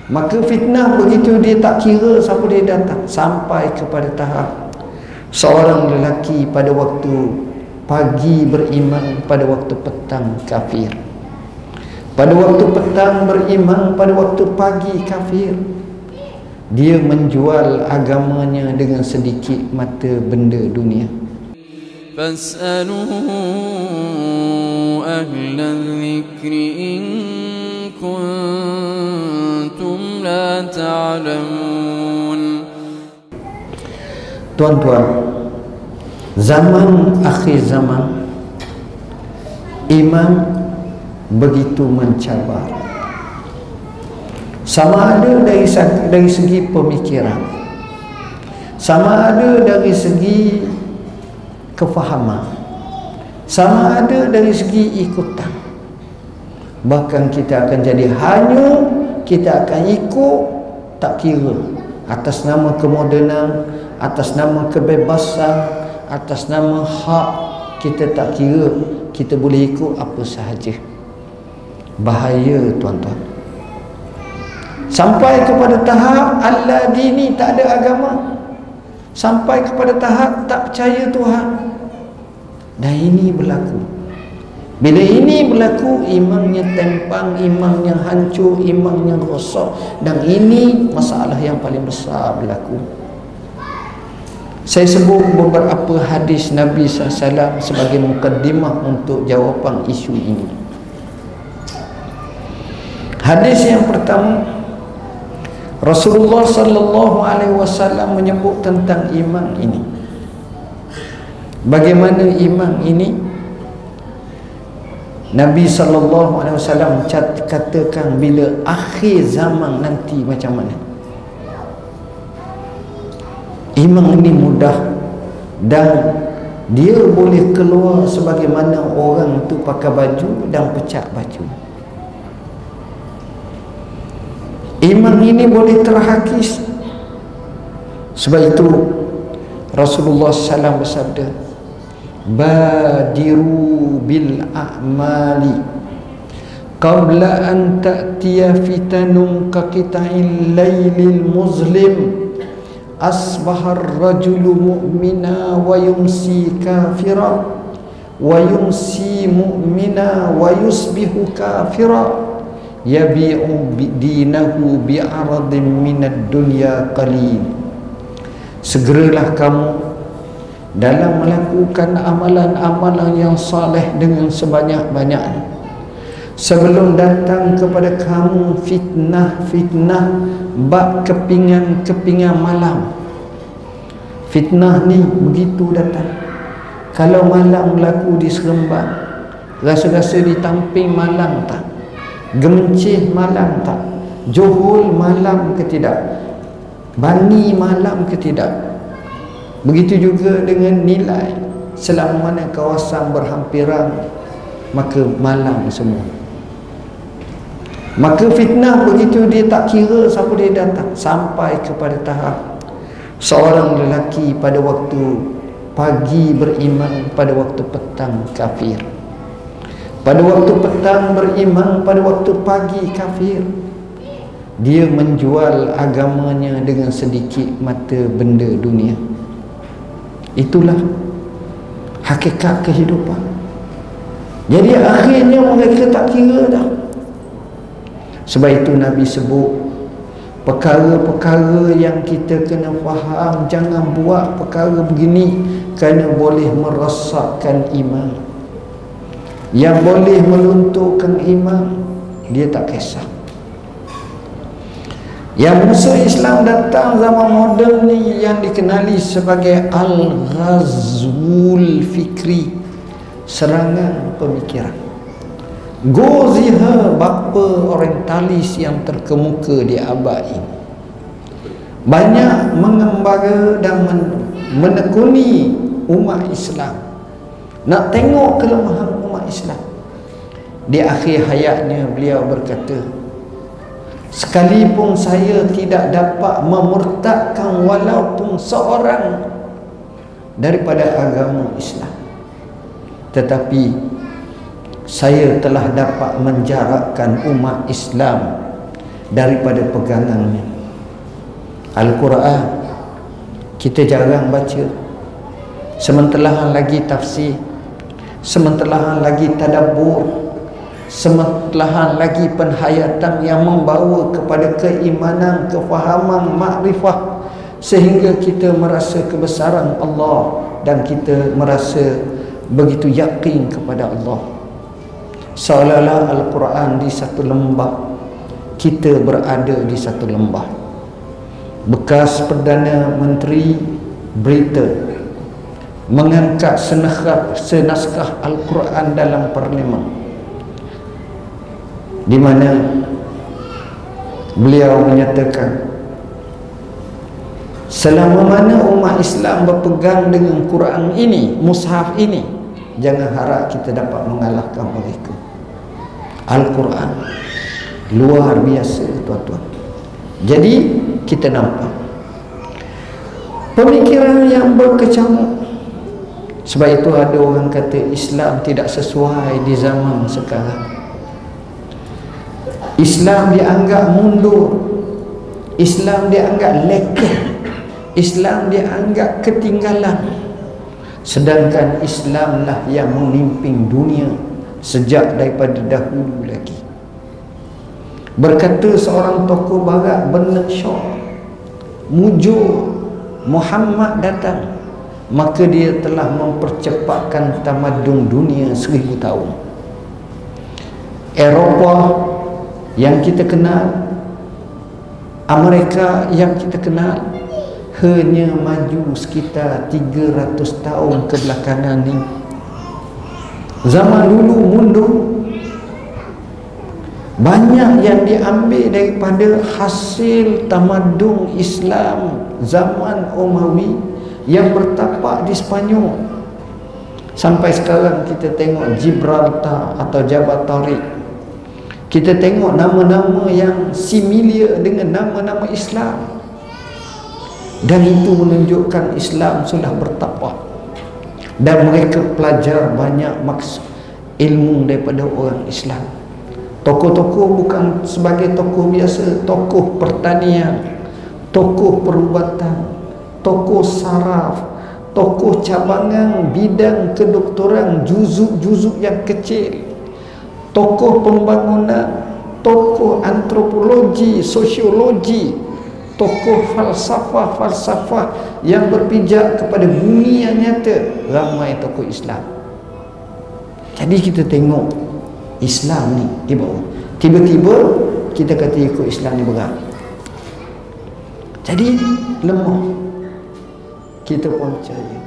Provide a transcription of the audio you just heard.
Maka fitnah begitu dia tak kira siapa dia datang, sampai kepada tahap seorang lelaki pada waktu pagi beriman, pada waktu petang kafir. Pada waktu petang beriman, pada waktu pagi kafir. Dia menjual agamanya dengan sedikit mata benda dunia. Fas'alu ahla dzikri in kuntum la ta'lamun. Tuan-tuan, zaman akhir zaman, iman begitu mencabar. Sama ada dari segi pemikiran, sama ada dari segi kefahaman, sama ada dari segi ikutan. Bahkan kita akan jadi hanyut, kita akan ikut tak kira, atas nama kemodenan, atas nama kebebasan, atas nama hak, kita tak kira, kita boleh ikut apa sahaja. Bahaya tuan-tuan. Sampai kepada tahap Allah dini, tak ada agama. Sampai kepada tahap tak percaya Tuhan. Dan ini berlaku. Bila ini berlaku, imannya tempang, imannya hancur, imannya rosak. Dan ini masalah yang paling besar berlaku. Saya sebut beberapa hadis Nabi SAW sebagai mukaddimah untuk jawapan isu ini. Hadis yang pertama, Rasulullah sallallahu alaihi wasallam menyebut tentang iman ini. Bagaimana iman ini? Nabi sallallahu alaihi wasallam katakan bila akhir zaman nanti macam mana. Iman ini mudah dan dia boleh keluar sebagaimana orang tu pakai baju dan pecah baju. Iman ini boleh terhakis. Sebab itu Rasulullah SAW bersabda, badiru bil a'mali qabla an ta'tiya fitanun ka qita'il laylil muzlim asbahar rajulu mu'mina wa yumsi kafira wa yumsi mu'mina wa yusbihu kafira yabi'u dinahu bi'aradin minad dunya qalil. Segeralah kamu dalam melakukan amalan-amalan yang saleh dengan sebanyak-banyaknya, sebelum datang kepada kamu fitnah-fitnah bab kepingan-kepingan malam. Fitnah ni begitu datang. Kalau malam berlaku di Seremban, rasa-rasa di Tamping malam tak? Gemencih malam tak? Johor malam ke tidak? Bani malam ke tidak? Begitu juga dengan nilai, selama mana kawasan berhampiran, maka malam semua. Maka fitnah begitu dia tak kira siapa dia datang, sampai kepada tahap seorang lelaki pada waktu pagi beriman, pada waktu petang kafir. Pada waktu petang beriman, pada waktu pagi kafir. Dia menjual agamanya dengan sedikit mata benda dunia. Itulah hakikat kehidupan. Jadi akhirnya mereka tak kira dah. Sebab itu Nabi sebut perkara-perkara yang kita kena faham. Jangan buat perkara begini kerana boleh merosakkan iman. Yang boleh melunturkan iman, dia tak kisah. Yang musuh Islam datang zaman moden ni yang dikenali sebagai Al-Ghazwul Fikri, serangan pemikiran. Goziha, bapa orientalis yang terkemuka di abad ini, banyak mengembara dan menekuni umat Islam, nak tengok kelemahan umat Islam. Di akhir hayatnya beliau berkata, sekalipun saya tidak dapat memurtadkan walaupun seorang daripada agama Islam, tetapi saya telah dapat menjarakkan umat Islam daripada pegangannya. Al-Quran kita jarang baca, sementara lagi tafsir, sementara lagi tadabbur, sementara lagi penhayatan yang membawa kepada keimanan, kefahaman, makrifah, sehingga kita merasa kebesaran Allah dan kita merasa begitu yakin kepada Allah. Seolah-olah Al-Quran di satu lembah, kita berada di satu lembah. Bekas Perdana Menteri berita mengangkat senaskah Al-Quran dalam parlimen, di mana beliau menyatakan, selama mana umat Islam berpegang dengan Quran ini, mushaf ini, jangan harap kita dapat mengalahkan mereka. Al-Quran luar biasa, tuan-tuan. Jadi kita nampak pemikiran yang berkecamuk. Sebab itu ada orang kata Islam tidak sesuai di zaman sekarang. Islam dianggap mundur, Islam dianggap leka, Islam dianggap ketinggalan. Sedangkan Islamlah yang memimpin dunia sejak daripada dahulu lagi. Berkata seorang tokoh barat, Bernard Shaw, mujur Muhammad datang, maka dia telah mempercepatkan tamadun dunia 1000 tahun. Eropah yang kita kenal, Amerika yang kita kenal, hanya maju sekitar 300 tahun kebelakangan ni. Zaman dulu mundur. Banyak yang diambil daripada hasil tamadun Islam zaman Umawi yang bertapak di Sepanyol. Sampai sekarang kita tengok Gibraltar atau Jabal Tariq, kita tengok nama-nama yang similar dengan nama-nama Islam, dan itu menunjukkan Islam sudah bertapak dan mereka pelajar banyak maksud ilmu daripada orang Islam. Tokoh-tokoh bukan sebagai tokoh biasa, tokoh pertanian, tokoh perubatan, tokoh saraf, tokoh cabangan bidang kedoktoran, juzuk-juzuk yang kecil, tokoh pembangunan, tokoh antropologi, sosiologi, tokoh falsafah yang berpijak kepada bumi yang nyata. Ramai tokoh Islam. Jadi kita tengok Islam ni di bawah, tiba-tiba kita kata ikut Islam ni berat, jadi lemah. Kita pun percaya